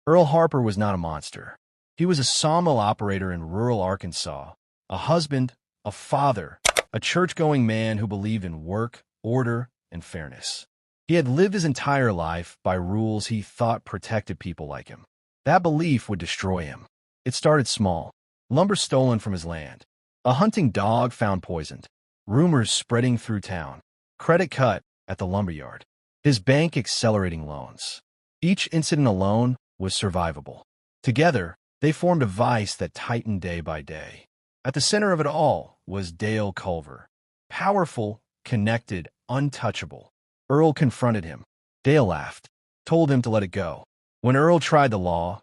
Earl Harper was not a monster. He was a sawmill operator in rural Arkansas, a husband, a father, a church-going man who believed in work, order, and fairness. He had lived his entire life by rules he thought protected people like him. That belief would destroy him. It started small. Lumber stolen from his land. A hunting dog found poisoned. Rumors spreading through town. Credit cut at the lumberyard. His bank accelerating loans. Each incident alone was survivable. Together, they formed a vice that tightened day by day. At the center of it all was Dale Culver. Powerful, connected, untouchable. Earl confronted him. Dale laughed, told him to let it go. When Earl tried the law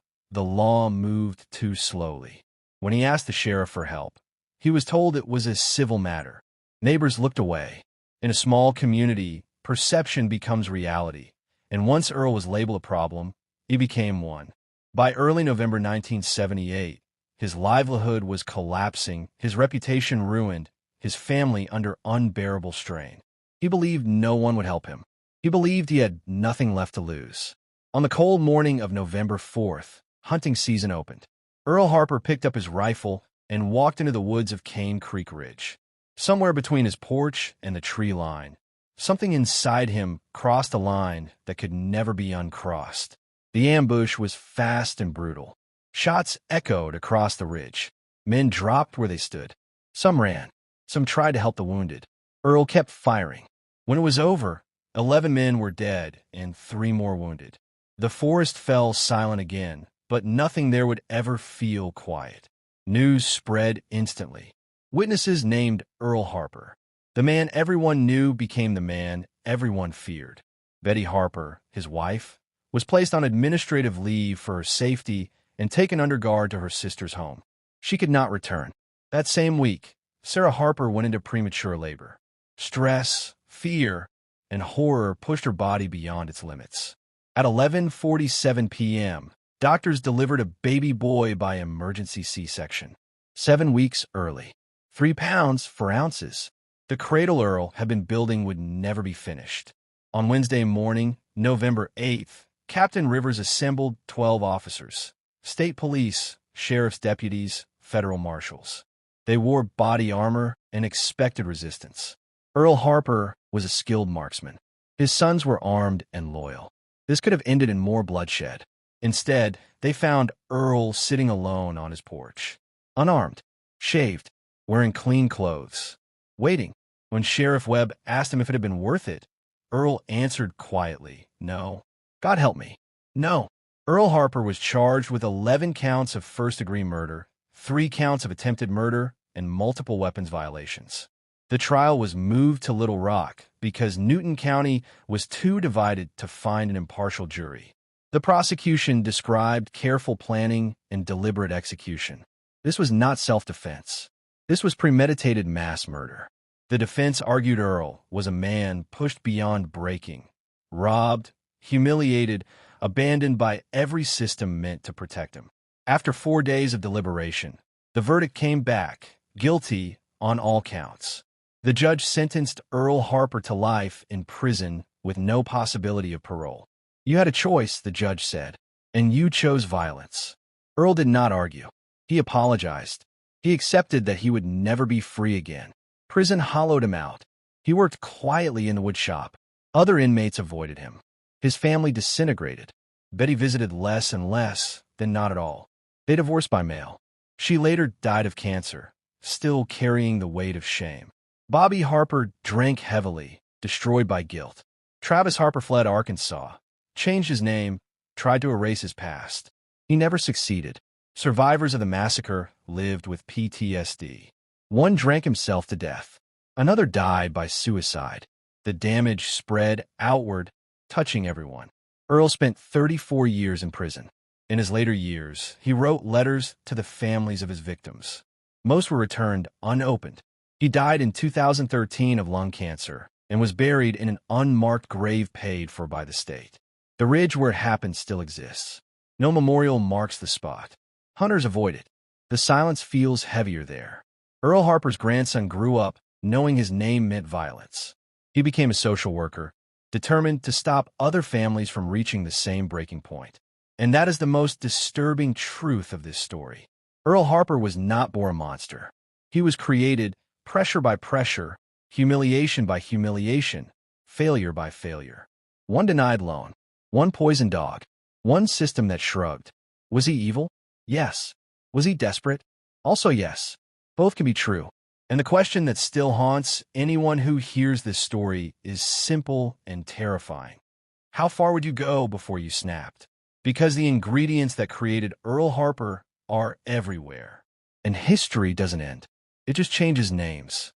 moved too slowly. When he asked the sheriff for help, he was told it was a civil matter. Neighbors looked away. In a small community, perception becomes reality, and once Earl was labeled a problem, he became one. By early November 1978, his livelihood was collapsing, his reputation ruined, his family under unbearable strain. He believed no one would help him. He believed he had nothing left to lose. On the cold morning of November 4th, hunting season opened. Earl Harper picked up his rifle and walked into the woods of Cane Creek Ridge. Somewhere between his porch and the tree line, something inside him crossed a line that could never be uncrossed. The ambush was fast and brutal. Shots echoed across the ridge. Men dropped where they stood. Some ran. Some tried to help the wounded. Earl kept firing. When it was over, 11 men were dead and 3 more wounded. The forest fell silent again, but nothing there would ever feel quiet. News spread instantly. Witnesses named Earl Harper. The man everyone knew became the man everyone feared. Betty Harper, his wife, was placed on administrative leave for her safety and taken under guard to her sister's home. She could not return. That same week, Sarah Harper went into premature labor. Stress, fear, and horror pushed her body beyond its limits. At 11:47 p.m., doctors delivered a baby boy by emergency C-section. 7 weeks early. 3 pounds 4 ounces. The cradle Earl had been building would never be finished. On Wednesday morning, November 8th, Captain Rivers assembled 12 officers. State police, sheriff's deputies, federal marshals. They wore body armor and expected resistance. Earl Harper was a skilled marksman. His sons were armed and loyal. This could have ended in more bloodshed. Instead, they found Earl sitting alone on his porch. Unarmed, shaved, wearing clean clothes. Waiting. When Sheriff Webb asked him if it had been worth it, Earl answered quietly, "No. God help me. No." Earl Harper was charged with 11 counts of first-degree murder, 3 counts of attempted murder, and multiple weapons violations. The trial was moved to Little Rock because Newton County was too divided to find an impartial jury. The prosecution described careful planning and deliberate execution. This was not self-defense. This was premeditated mass murder. The defense argued Earl was a man pushed beyond breaking, robbed, humiliated, abandoned by every system meant to protect him. After 4 days of deliberation, the verdict came back, guilty on all counts. The judge sentenced Earl Harper to life in prison with no possibility of parole. "You had a choice," the judge said, "and you chose violence." Earl did not argue. He apologized. He accepted that he would never be free again. Prison hollowed him out. He worked quietly in the wood shop. Other inmates avoided him. His family disintegrated. Betty visited less and less, then not at all. They divorced by mail. She later died of cancer, still carrying the weight of shame. Bobby Harper drank heavily, destroyed by guilt. Travis Harper fled Arkansas, changed his name, tried to erase his past. He never succeeded. Survivors of the massacre lived with PTSD. One drank himself to death. Another died by suicide. The damage spread outward, touching everyone. Earl spent 34 years in prison. In his later years, he wrote letters to the families of his victims. Most were returned unopened. He died in 2013 of lung cancer and was buried in an unmarked grave paid for by the state. The ridge where it happened still exists. No memorial marks the spot. Hunters avoid it. The silence feels heavier there. Earl Harper's grandson grew up knowing his name meant violence. He became a social worker, determined to stop other families from reaching the same breaking point. And that is the most disturbing truth of this story. Earl Harper was not born a monster. He was created pressure by pressure, humiliation by humiliation, failure by failure. One denied loan, one poisoned dog, one system that shrugged. Was he evil? Yes. Was he desperate? Also yes. Both can be true. And the question that still haunts anyone who hears this story is simple and terrifying. How far would you go before you snapped? Because the ingredients that created Earl Harper are everywhere. And history doesn't end. It just changes names.